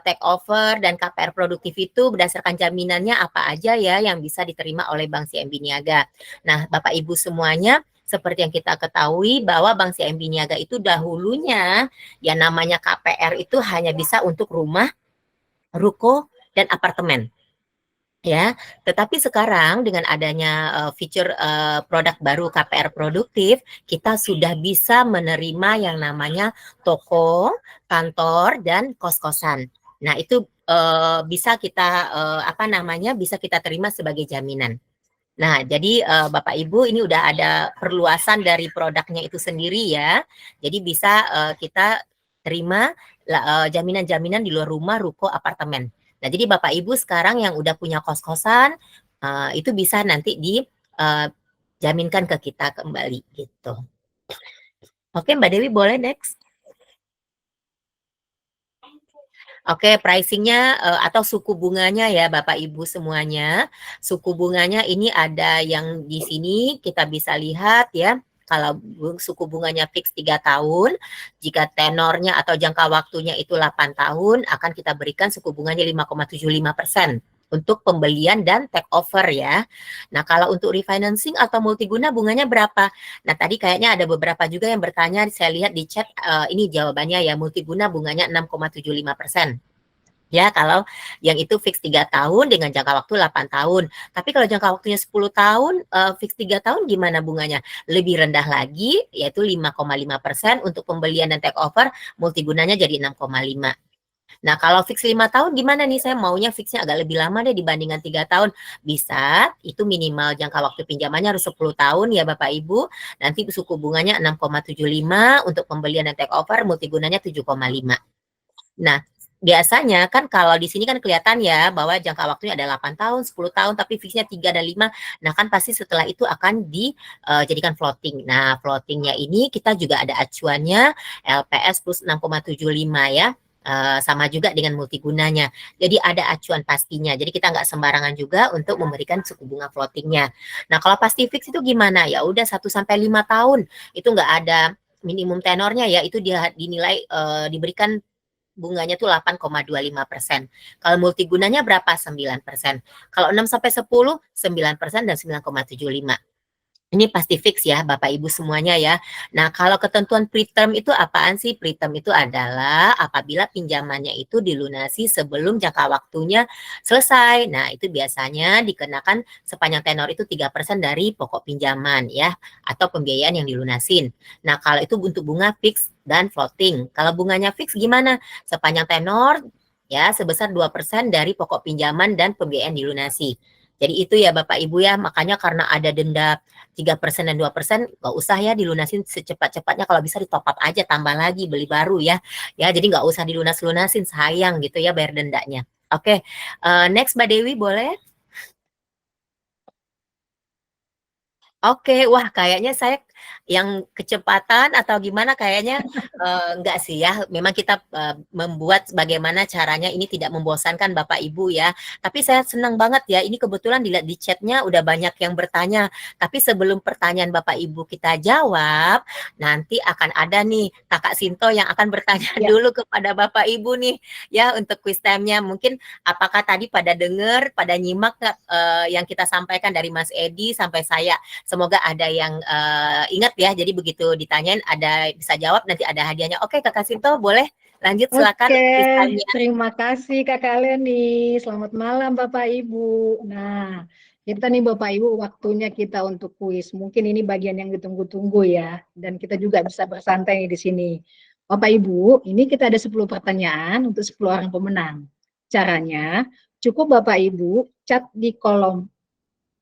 take over dan KPR produktif itu berdasarkan jaminannya apa aja ya yang bisa diterima oleh Bank CIMB Niaga. Nah, Bapak Ibu semuanya, seperti yang kita ketahui bahwa Bank CIMB Niaga itu dahulunya yang namanya KPR itu hanya bisa untuk rumah, ruko, dan apartemen. Ya, tetapi sekarang dengan adanya fitur produk baru KPR produktif, kita sudah bisa menerima yang namanya toko, kantor, dan kos-kosan. Nah, itu bisa kita bisa kita terima sebagai jaminan. Nah, jadi Bapak Ibu ini udah ada perluasan dari produknya itu sendiri ya. Jadi bisa kita terima jaminan-jaminan di luar rumah, ruko, apartemen. Nah, jadi Bapak Ibu sekarang yang udah punya kos-kosan itu bisa nanti dijaminkan ke kita kembali gitu. Oke, Mbak Dewi boleh next. Oke, pricingnya atau suku bunganya ya Bapak Ibu semuanya. Suku bunganya ini ada yang di sini kita bisa lihat ya. Kalau suku bunganya fix 3 tahun, jika tenornya atau jangka waktunya itu 8 tahun, akan kita berikan suku bunganya 5,75% untuk pembelian dan take over ya. Nah, kalau untuk refinancing atau multiguna bunganya berapa? Nah, tadi kayaknya ada beberapa juga yang bertanya, saya lihat di chat, ini jawabannya ya, multiguna bunganya 6,75%. Ya, kalau yang itu fix 3 tahun dengan jangka waktu 8 tahun. Tapi kalau jangka waktunya 10 tahun, fix 3 tahun gimana bunganya? Lebih rendah lagi, yaitu 5,5% untuk pembelian dan take over, multigunanya jadi 6,5. Nah, kalau fix 5 tahun gimana nih? Saya maunya fixnya agak lebih lama deh dibandingkan 3 tahun. Bisa, itu minimal jangka waktu pinjamannya harus 10 tahun ya Bapak Ibu. Nanti suku bunganya 6,75 untuk pembelian dan take over, multigunanya 7,5. Nah, biasanya kan kalau di sini kan kelihatan ya bahwa jangka waktunya ada 8 tahun, 10 tahun, tapi fixnya 3 dan 5. Nah, kan pasti setelah itu akan dijadikan floating. Nah, floatingnya ini kita juga ada acuannya LPS plus 6,75 ya. Sama juga dengan multigunanya. Jadi ada acuan pastinya. Jadi kita nggak sembarangan juga untuk memberikan suku bunga floatingnya. Nah, kalau pasti fix itu gimana? Ya udah 1 sampai 5 tahun. Itu nggak ada minimum tenornya ya. Itu dia dinilai diberikan bunganya tuh 8,25%. Kalau multigunanya berapa? 9%. Kalau 6 sampai 10, 9% dan 9,75. Ini pasti fix ya Bapak Ibu semuanya ya. Nah, kalau ketentuan preterm itu apaan sih? Preterm itu adalah apabila pinjamannya itu dilunasi sebelum jangka waktunya selesai. Nah, itu biasanya dikenakan sepanjang tenor itu 3% dari pokok pinjaman ya, atau pembiayaan yang dilunasin. Nah, kalau itu untuk bunga fix dan floating. Kalau bunganya fix gimana? Sepanjang tenor ya sebesar 2% dari pokok pinjaman dan pembiayaan dilunasi. Jadi itu ya Bapak Ibu ya, makanya karena ada denda 3% dan 2%, nggak usah ya dilunasin secepat-cepatnya, kalau bisa di top up aja, tambah lagi, beli baru ya. Ya, jadi nggak usah dilunas-lunasin, sayang gitu ya bayar dendanya. Oke, next Mbak Dewi boleh? Oke, wah kayaknya saya yang kecepatan atau gimana kayaknya enggak sih ya. Memang kita membuat bagaimana caranya ini tidak membosankan Bapak Ibu ya. Tapi saya senang banget ya. Ini kebetulan dilihat di chatnya udah banyak yang bertanya. Tapi sebelum pertanyaan Bapak Ibu kita jawab, nanti akan ada nih Kakak Sinto yang akan bertanya dulu kepada Bapak Ibu nih ya untuk quiz time-nya. Mungkin apakah tadi pada dengar, pada nyimak yang kita sampaikan dari Mas Edi sampai saya. Semoga ada yang ingat ya. Jadi begitu ditanyain ada bisa jawab, nanti ada hadiahnya. Oke, Kakak Sinto boleh lanjut silakan. Oke, terima kasih Kakak Leni. Selamat malam Bapak Ibu. Nah, kita nih Bapak Ibu waktunya kita untuk kuis. Mungkin ini bagian yang ditunggu-tunggu ya. Dan kita juga bisa bersantai di sini. Bapak Ibu, ini kita ada 10 pertanyaan untuk 10 orang pemenang. Caranya, cukup Bapak Ibu cat di kolom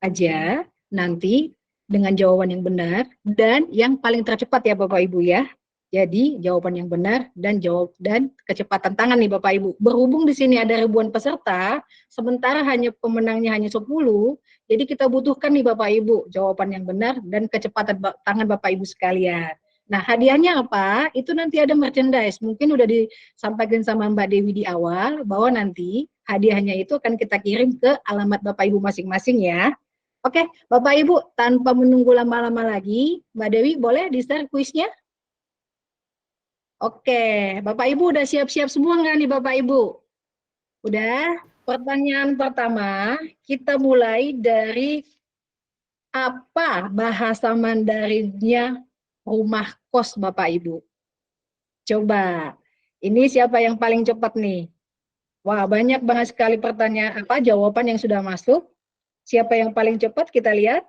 aja nanti dengan jawaban yang benar dan yang paling tercepat ya Bapak Ibu ya. Jadi jawaban yang benar dan kecepatan tangan nih Bapak Ibu. Berhubung di sini ada ribuan peserta, sementara pemenangnya hanya 10, jadi kita butuhkan nih Bapak Ibu jawaban yang benar dan kecepatan tangan Bapak Ibu sekalian. Nah, hadiahnya apa? Itu nanti ada merchandise. Mungkin udah disampaikan sama Mbak Dewi di awal bahwa nanti hadiahnya itu akan kita kirim ke alamat Bapak Ibu masing-masing ya. Oke, Bapak Ibu, tanpa menunggu lama-lama lagi, Mbak Dewi boleh di-start kuisnya? Oke, Bapak Ibu udah siap-siap semua nggak nih Bapak Ibu? Udah? Pertanyaan pertama, kita mulai dari apa bahasa Mandarinnya rumah kos Bapak Ibu? Coba, ini siapa yang paling cepat nih? Wah, banyak banget sekali pertanyaan, jawaban yang sudah masuk. Siapa yang paling cepat kita lihat?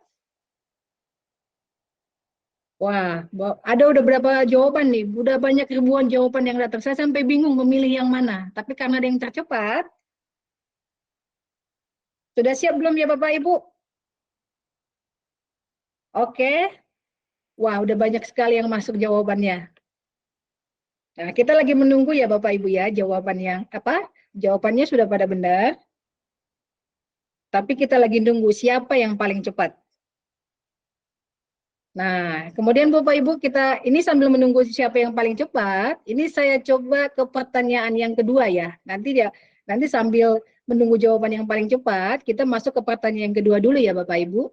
Wah, ada udah berapa jawaban nih? Udah banyak ribuan jawaban yang datang. Saya sampai bingung memilih yang mana. Tapi karena ada yang tercepat, Sudah siap belum ya Bapak Ibu? Oke. Wah, udah banyak sekali yang masuk jawabannya. Nah, kita lagi menunggu ya Bapak Ibu ya jawabannya. Jawabannya sudah pada benar. Tapi kita lagi nunggu siapa yang paling cepat. Nah, kemudian Bapak Ibu kita ini sambil menunggu siapa yang paling cepat, ini saya coba ke pertanyaan yang kedua ya. Nanti sambil menunggu jawaban yang paling cepat, kita masuk ke pertanyaan yang kedua dulu ya Bapak Ibu.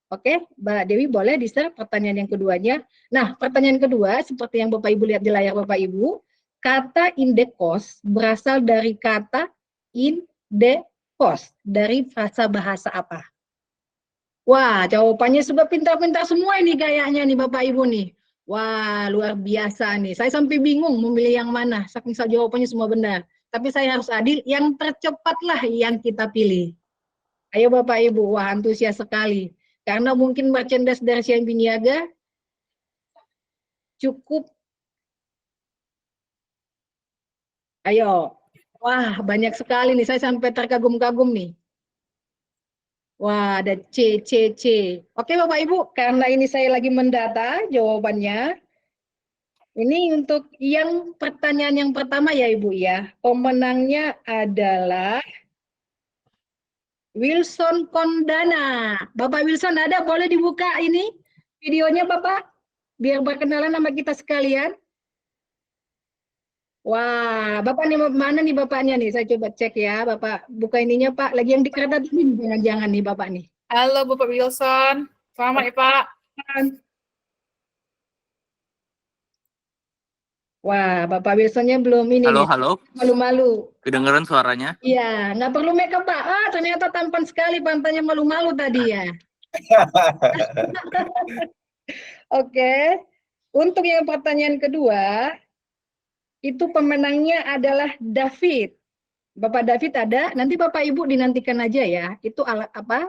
Oke, Mbak Dewi boleh di-share pertanyaan yang keduanya. Nah, pertanyaan kedua seperti yang Bapak Ibu lihat di layar Bapak Ibu, kata indekos berasal dari kata indekos dari frasa bahasa apa? Wah, jawabannya sudah pintar-pintar semua ini kayaknya nih Bapak Ibu nih. Wah, luar biasa nih. Saya sampai bingung memilih yang mana. Saking jawabannya semua benar. Tapi saya harus adil, yang tercepatlah yang kita pilih. Ayo Bapak Ibu, wah antusias sekali. Karena mungkin merchandise dari CIMB Niaga cukup. Ayo. Wah, banyak sekali nih. Saya sampai terkagum-kagum nih. Wah, ada C. Oke Bapak Ibu, karena ini saya lagi mendata jawabannya. Ini untuk yang pertanyaan yang pertama ya Ibu ya. Pemenangnya adalah Wilson Kondana. Bapak Wilson ada, boleh dibuka ini videonya Bapak? Biar berkenalan sama kita sekalian. Wah, Bapak nih mana nih Bapaknya nih? Saya coba cek ya, Bapak buka ininya Pak. Lagi yang di kereta ini jangan-jangan nih Bapak nih. Halo Bapak Wilson. Selamat ya Pak. Wah, Bapak Wilsonnya belum ini nih. Halo. Malu-malu. Kedengeran suaranya? Iya, nggak perlu make up Pak. Ah, ternyata tampan sekali pantainya malu-malu tadi ya. Oke. Untuk yang pertanyaan kedua, itu pemenangnya adalah David. Bapak David ada, nanti Bapak Ibu dinantikan aja ya. Itu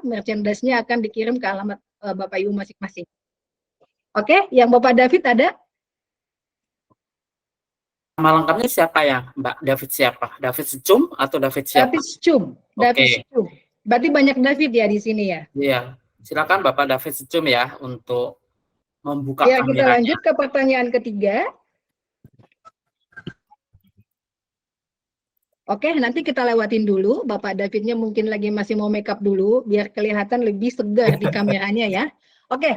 merchandise-nya akan dikirim ke alamat Bapak Ibu masing-masing. Oke, yang Bapak David ada? Nama lengkapnya siapa ya, Mbak? David siapa? David Secum atau David siapa? David Secum. David Secum. Berarti banyak David ya di sini ya? Iya. Silakan Bapak David Secum ya untuk membuka ya, kameranya. Kita lanjut ke pertanyaan ketiga. Oke, nanti kita lewatin dulu. Bapak Davidnya mungkin lagi masih mau make up dulu, biar kelihatan lebih segar di kameranya ya. Oke,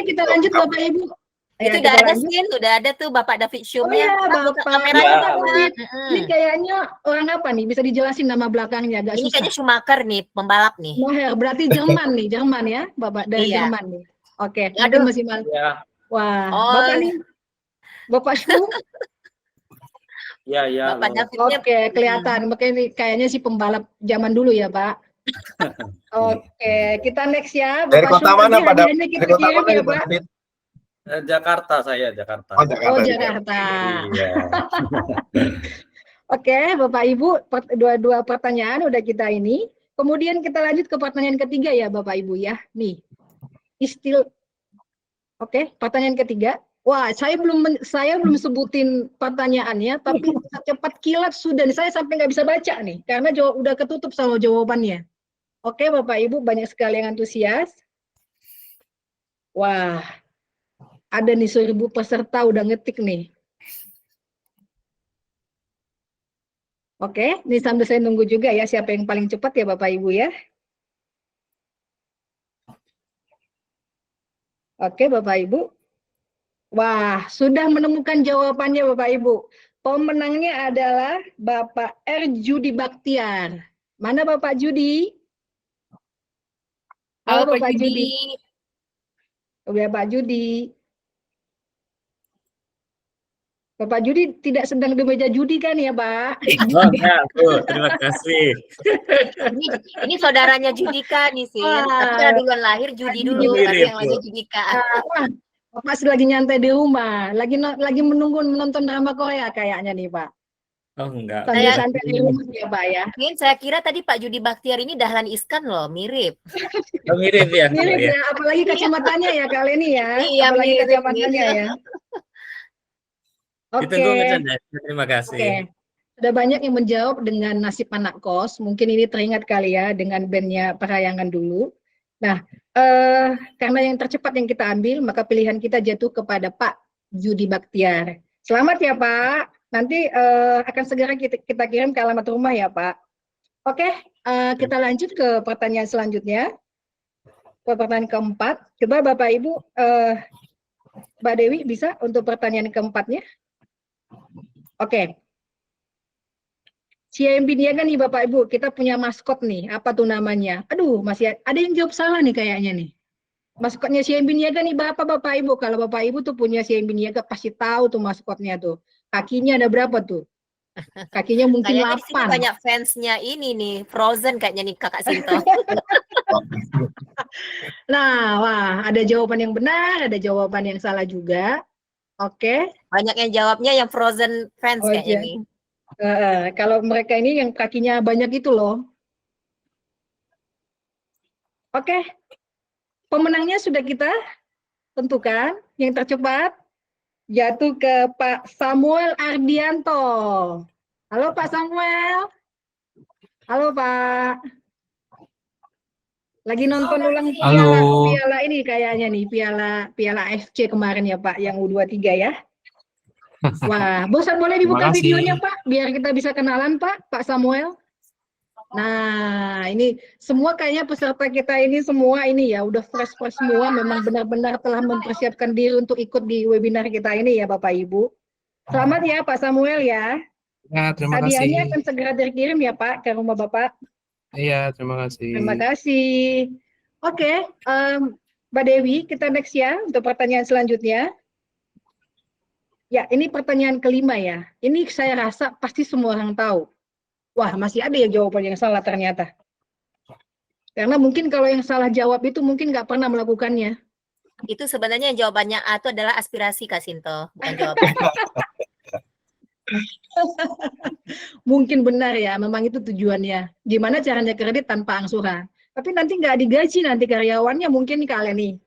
kita lanjut Bapak Ibu. Itu udah ada sih, udah ada tuh Bapak David Show. Oh iya, Bapak. Kameranya. Ini kayaknya orang apa nih? Bisa dijelasin nama belakangnya? Agak ini susah. kayaknya Schumacher nih, pembalap nih. Maher, berarti Jerman nih, Jerman ya, Bapak dari Jerman nih. Oke, nanti masih malu. Ya. Wah, Bapak nih, Bapak Shu. Iya. Bapak Davidnya. Oke, kelihatan. Makanya kayaknya si pembalap zaman dulu ya, Pak. Oke, kita next ya. Dari kota mana Pak David? Dari kota mana ya, Pak Pak? David? Jakarta saya, Jakarta. Oh, Jakarta. Oh, Jakarta. Iya. Oke, Bapak Ibu, dua pertanyaan udah kita ini. Kemudian kita lanjut ke pertanyaan ketiga ya, Bapak Ibu ya. Nih, Oke, pertanyaan ketiga. Wah, saya belum sebutin pertanyaannya, tapi cepat kilat sudah. Saya sampai nggak bisa baca nih, karena udah ketutup sama jawabannya. Oke, Bapak Ibu, banyak sekali yang antusias. Wah, ada nih 1000 peserta udah ngetik nih. Oke, ini sambil saya nunggu juga ya siapa yang paling cepat ya Bapak Ibu ya. Oke, Bapak Ibu. Wah, sudah menemukan jawabannya Bapak Ibu. Pemenangnya adalah Bapak R. Judi Baktiar. Mana Bapak Judi? Halo Pak Judi. Bapak Judi. Bapak Judi tidak sedang di meja judi kan ya, Pak? Oh, ya, terima kasih. Ini saudaranya Judika nih sih. Tapi duluan lahir Judi dulu, baru yang lagi Judika. Wah, Bapak lagi nyantai di rumah, lagi menonton drama Korea kayaknya nih, Pak. Oh, enggak. Sambil santai di rumah ya, Pak ya. Mungkin saya kira tadi Pak Judi Baktiar ini Dahlan Iskan loh, mirip. Oh, mirip ya. Mirip ya, apalagi kacamatanya ya kali ini ya. Iya, apalagi mirip, kacamatanya ya. Ditunggu bercanda. Terima kasih. Oke. sudah banyak yang menjawab dengan Nasib Anak Kos. Mungkin ini teringat kali ya dengan bandnya Parayangan dulu. Nah, karena yang tercepat yang kita ambil, maka pilihan kita jatuh kepada Pak Judi Baktiar. Selamat ya Pak. Nanti akan segera kita kirim ke alamat rumah ya Pak. Oke, kita lanjut ke pertanyaan selanjutnya. Pertanyaan keempat. Coba Bapak Ibu, Mbak Dewi bisa untuk pertanyaan keempatnya? Oke. CIMB Niaga nih Bapak Ibu, kita punya maskot nih, apa tuh namanya? Aduh, masih ada yang jawab salah nih kayaknya nih. Maskotnya CIMB Niaga nih Bapak Ibu, kalau Bapak Ibu tuh punya CIMB Niaga pasti tahu tuh maskotnya tuh. Kakinya ada berapa tuh? Kakinya mungkin Kayaknya di sini 8. banyak fansnya ini nih, Frozen kayaknya nih Kakak Sinto. Nah, wah, ada jawaban yang benar, ada jawaban yang salah juga. Oke. Banyak yang jawabnya yang Frozen fans Oh, kayaknya iya. nih. Kalau mereka ini yang kakinya banyak itu loh. Oke. Pemenangnya sudah kita tentukan. Yang tercepat jatuh ke Pak Samuel Ardianto. Halo Pak Samuel. Halo Pak. Lagi nonton ulang piala ini kayaknya nih, piala AFC kemarin ya Pak, yang U23 ya. Wah, bosan boleh dibuka videonya Pak, biar kita bisa kenalan Pak Samuel. Nah, ini semua kayaknya peserta kita ini semua ini ya, udah fresh semua, memang benar-benar telah mempersiapkan diri untuk ikut di webinar kita ini ya Bapak Ibu. Selamat ya Pak Samuel ya. Ya, terima Hadiahnya kasih. akan segera dikirim ya Pak ke rumah Bapak. Iya, terima kasih. Terima kasih. Oke, Mbak Dewi, kita next ya untuk pertanyaan selanjutnya. Ya, ini pertanyaan kelima ya. Ini saya rasa pasti semua orang tahu. Wah, masih ada ya jawaban yang salah ternyata. Karena mungkin kalau yang salah jawab itu mungkin nggak pernah melakukannya. Itu sebenarnya yang jawabannya A itu adalah aspirasi Kak Sinto, bukan jawaban. Mungkin benar ya, memang itu tujuannya. Gimana caranya kredit tanpa angsuran. Tapi nanti nggak digaji nanti karyawannya mungkin kalian nih.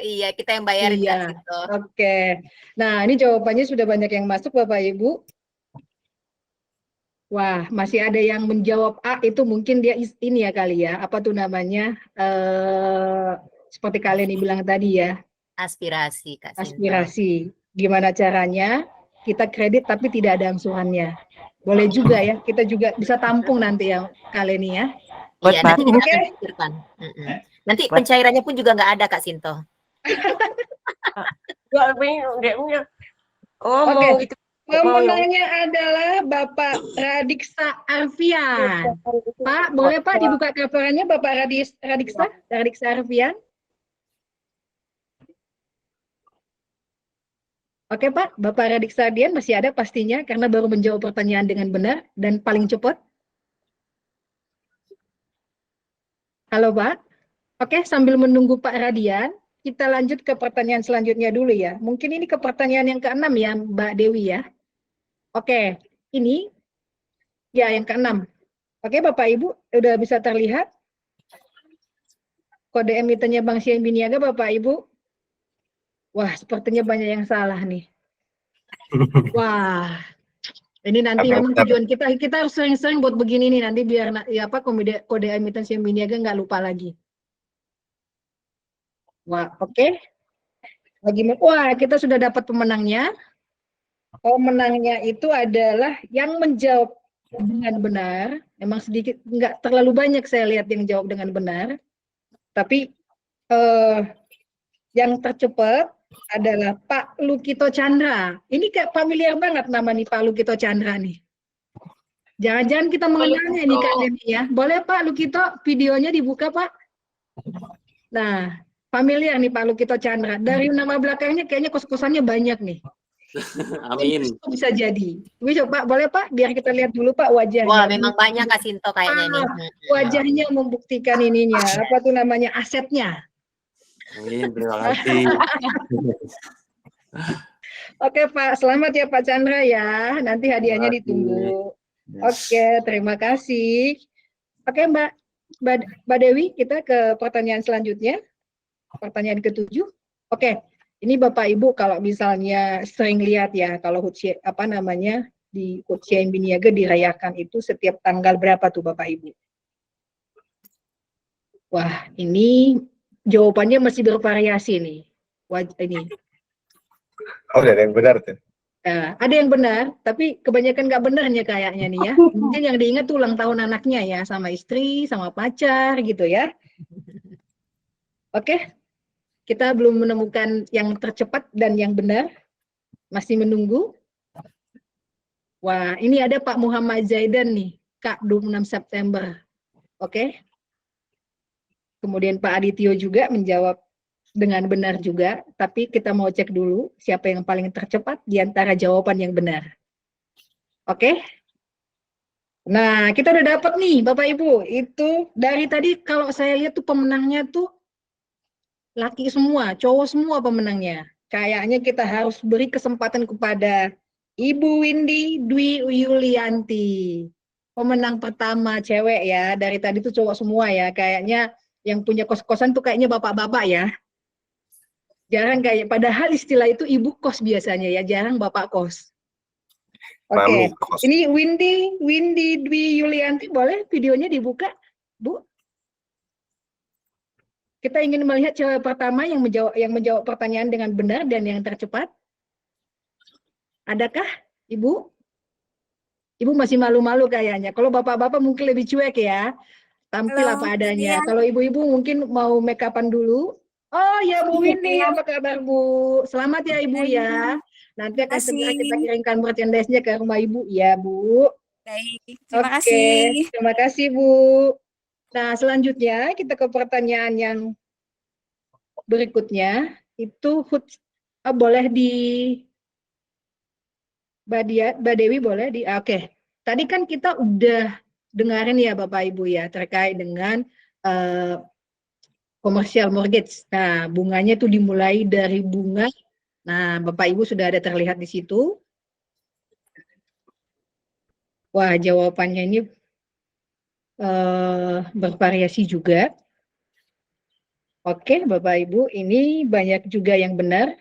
Iya, kita yang bayarin Kak Iya. Sinto. Oke. Nah, ini jawabannya sudah banyak yang masuk Bapak Ibu. Wah, masih ada yang menjawab A, itu mungkin dia ini ya kali ya, apa tuh namanya, seperti kalian bilang tadi ya, Aspirasi Kak Sinto. aspirasi. Gimana caranya kita kredit tapi tidak ada angsurannya. Boleh juga ya, kita juga bisa tampung nanti ya kalian ini ya. Iya, nanti kita Oke. akan pikirkan. Nanti pencairannya pun juga nggak ada Kak Sinto. Oke. Pemenangnya adalah Bapak Radiksa Arfian. Pak, boleh Pak dibuka cover-nya Bapak Radiksa Arfian? Oke Pak, Bapak Radiksa Arfian masih ada pastinya karena baru menjawab pertanyaan dengan benar dan paling cepat. Halo Pak. Oke, sambil menunggu Pak Radian, kita lanjut ke pertanyaan selanjutnya dulu ya. Mungkin ini ke pertanyaan yang ke-6 ya Mbak Dewi ya. Oke, ini ya yang ke-6. Oke Bapak Ibu, udah bisa terlihat kode emitennya Bank CIMB Niaga Bapak Ibu? Wah, sepertinya banyak yang salah nih. Wah, ini nanti memang tujuan kita harus sering-sering buat begini nih nanti biar ya apa kode emiten CIMB Niaga nggak lupa lagi. Wah, oke. Wah, kita sudah dapat pemenangnya. Pemenangnya itu adalah yang menjawab dengan benar. Memang sedikit, nggak terlalu banyak saya lihat yang jawab dengan benar. Tapi yang tercepat adalah Pak Lukito Chandra. Ini kayak familiar banget nama nih Pak Lukito Chandra nih. Jangan-jangan kita mengenalnya ini kalian ya. Boleh Pak Lukito, videonya dibuka Pak. Nah, familiar nih Pak Lukito Chandra. Dari nama belakangnya kayaknya kos-kosannya banyak nih. Amin. Itu bisa jadi. Bisa Pak, boleh Pak? Biar kita lihat dulu Pak wajahnya. Wah, memang banyak Kak Sinto kayaknya nih. Wajahnya membuktikan ininya. Apa tuh namanya asetnya. Amin, terima kasih. Oke Pak, selamat ya Pak Chandra ya. Nanti hadiahnya ditunggu. Oke, terima kasih. Oke Mbak Dewi, kita ke pertanyaan selanjutnya. Pertanyaan ke-7. Oke, ini Bapak Ibu kalau misalnya sering lihat ya, kalau apa namanya di CIMB Niaga dirayakan itu setiap tanggal berapa tuh Bapak Ibu? Wah, ini jawabannya masih bervariasi nih. Ini. Oh, ada yang benar tuh. Nah, ada yang benar, tapi kebanyakan nggak benarnya kayaknya nih ya. Mungkin yang diingat tuh ulang tahun anaknya ya, sama istri, sama pacar gitu ya. Oke, kita belum menemukan yang tercepat dan yang benar. Masih menunggu. Wah, ini ada Pak Muhammad Zaidan nih, Kak, 26 September. Oke. Kemudian Pak Adityo juga menjawab dengan benar juga, tapi kita mau cek dulu siapa yang paling tercepat di antara jawaban yang benar. Oke? Nah, kita udah dapat nih Bapak Ibu, itu dari tadi kalau saya lihat tuh pemenangnya tuh laki semua, cowok semua pemenangnya. Kayaknya kita harus beri kesempatan kepada Ibu Windy Dwi Yulianti. Pemenang pertama cewek ya, dari tadi tuh cowok semua ya, kayaknya yang punya kos-kosan tuh kayaknya bapak-bapak ya. Jarang kayak, padahal istilah itu ibu kos biasanya ya, jarang bapak kos. Oke, Mami kos. ini Windy Dwi Yulianti, boleh videonya dibuka, Bu? Kita ingin melihat cewek pertama yang menjawab pertanyaan dengan benar dan yang tercepat. Adakah, Ibu? Ibu masih malu-malu kayaknya. Kalau bapak-bapak mungkin lebih cuek ya. Tampil Halo, apa adanya. iya. Kalau ibu-ibu mungkin mau make upan dulu. Oh ya Bu Windy, apa kabar Bu? Selamat ya Ibu ya. Nanti akan segera kita kirimkan merchandise-nya ke rumah Ibu ya Bu. Baik, terima Oke, kasih. terima kasih Bu. Nah selanjutnya kita ke pertanyaan yang berikutnya. Itu boleh di Mbak Dewi boleh di oke. Tadi kan kita udah dengarin ya Bapak Ibu ya terkait dengan commercial mortgage. Nah, bunganya itu dimulai dari bunga. Nah, Bapak Ibu sudah ada terlihat di situ. Wah, jawabannya ini bervariasi juga. Oke, Bapak Ibu, ini banyak juga yang benar.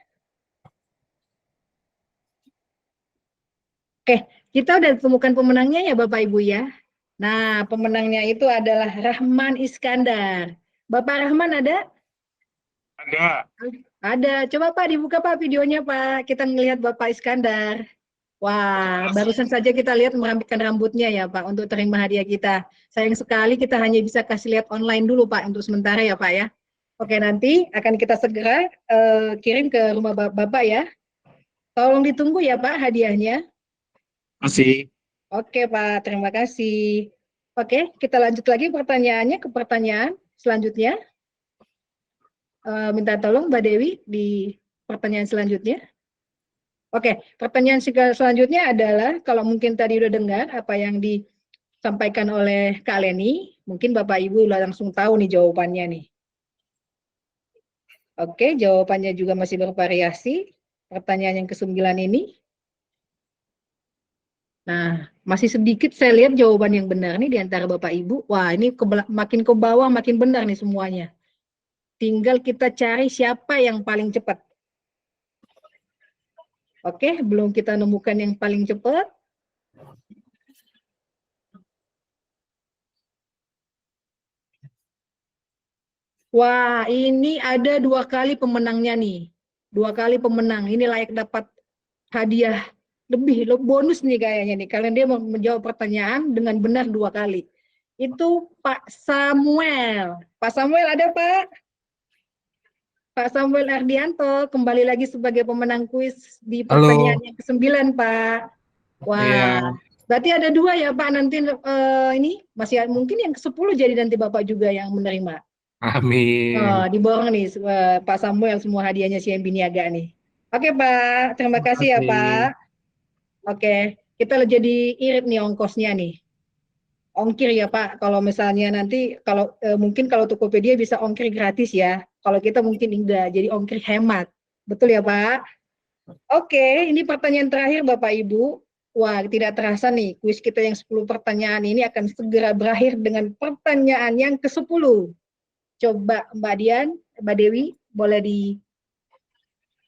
Oke, kita udah temukan pemenangnya ya Bapak Ibu ya. Nah, pemenangnya itu adalah Rahman Iskandar. Bapak Rahman ada? Ada. Ada. Coba Pak dibuka Pak videonya Pak. Kita ngelihat Bapak Iskandar. Wah, barusan saja kita lihat merambutkan rambutnya ya Pak untuk terima hadiah kita. Sayang sekali kita hanya bisa kasih lihat online dulu Pak untuk sementara ya Pak ya. Oke, nanti akan kita segera kirim ke rumah Bapak ya. Tolong ditunggu ya Pak hadiahnya. Masih. Oke Pak, terima kasih. Oke, kita lanjut lagi pertanyaannya ke pertanyaan selanjutnya. Minta tolong Mbak Dewi di pertanyaan selanjutnya. Oke, pertanyaan selanjutnya adalah, kalau mungkin tadi udah dengar apa yang disampaikan oleh Kak Leni, mungkin Bapak Ibu udah langsung tahu nih jawabannya nih. Oke, jawabannya juga masih bervariasi. Pertanyaan yang ke-9 ini. Nah, masih sedikit saya lihat jawaban yang benar nih di antara Bapak Ibu. Wah, ini makin ke bawah makin benar nih semuanya. Tinggal kita cari siapa yang paling cepat. Oke, belum kita nemukan yang paling cepat. Wah, ini ada 2 kali pemenangnya nih. 2 kali pemenang. Ini layak dapat hadiah lebih bonus nih kayaknya nih. Kalian dia menjawab pertanyaan dengan benar 2 kali. Itu Pak Samuel. Pak Samuel ada Pak? Pak Samuel Ardianto kembali lagi sebagai pemenang kuis di pertanyaan yang ke-9 Pak. Wah, Iya. berarti ada 2 ya Pak nanti ini masih mungkin yang ke-10 jadi nanti Bapak juga yang menerima. Amin. Diborong nih Pak Samuel semua hadiahnya CIMB Niaga nih. Oke Pak, terima kasih ya Pak. Oke, kita jadi irit nih ongkosnya nih. Ongkir ya Pak, kalau misalnya nanti kalau mungkin kalau Tokopedia bisa ongkir gratis ya. Kalau kita mungkin enggak, jadi ongkir hemat. Betul ya Pak? Oke, ini pertanyaan terakhir Bapak Ibu. Wah, tidak terasa nih, kuis kita yang 10 pertanyaan ini akan segera berakhir dengan pertanyaan yang ke-10. Coba Mbak Dian, Mbak Dewi, boleh di...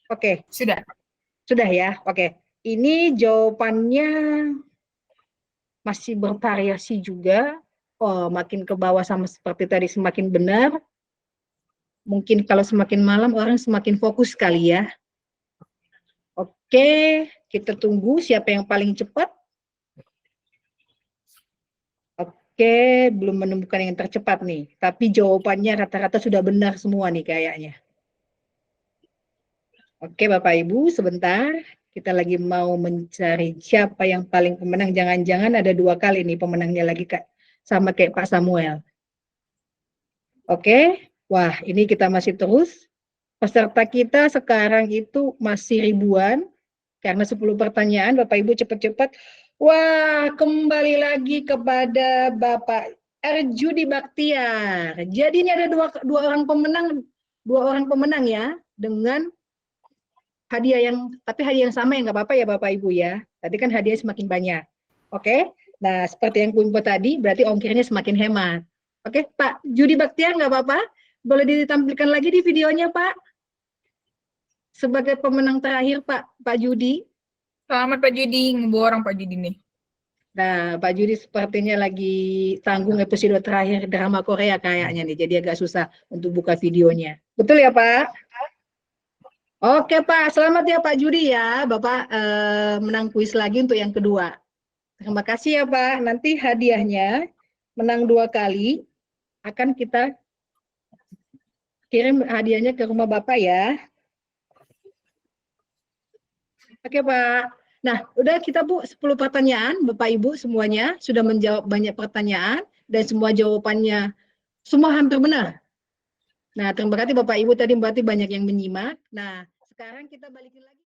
Oke. Sudah. Sudah ya, oke. Ini jawabannya masih bervariasi juga. Oh, makin ke bawah sama seperti tadi semakin benar. Mungkin kalau semakin malam orang semakin fokus kali ya. Oke, kita tunggu siapa yang paling cepat. Oke, belum menemukan yang tercepat nih. Tapi jawabannya rata-rata sudah benar semua nih kayaknya. Oke, Bapak Ibu, sebentar. Kita lagi mau mencari siapa yang paling pemenang. Jangan-jangan ada 2 kali nih pemenangnya lagi sama kayak Pak Samuel. Oke, wah ini kita masih terus. Peserta kita sekarang itu masih ribuan. Karena 10 pertanyaan, Bapak Ibu cepat-cepat. Wah, kembali lagi kepada Bapak Erjudi Baktiar. Jadi ini ada dua orang pemenang ya, dengan hadiah tapi hadiah yang sama ya nggak apa-apa ya Bapak Ibu ya. Tadi kan hadiah semakin banyak. Oke, nah seperti yang info tadi, berarti ongkirnya semakin hemat. Oke, Pak Judi Baktiar nggak apa-apa? Boleh ditampilkan lagi di videonya Pak? Sebagai pemenang terakhir Pak Judi. Selamat Pak Judi, ngeborong Pak Judi nih. Nah, Pak Judi sepertinya lagi tanggung episode terakhir drama Korea kayaknya nih, jadi agak susah untuk buka videonya. Betul ya Pak? Oke Pak, selamat ya Pak Judi ya, Bapak menang kuis lagi untuk yang kedua. Terima kasih ya Pak, nanti hadiahnya menang 2 kali, akan kita kirim hadiahnya ke rumah Bapak ya. Oke Pak. Nah, udah kita Bu 10 pertanyaan, Bapak Ibu semuanya sudah menjawab banyak pertanyaan dan semua jawabannya semua hampir benar. Nah, terima kasih Bapak Ibu tadi berarti banyak yang menyimak. Nah, sekarang kita balikin lagi.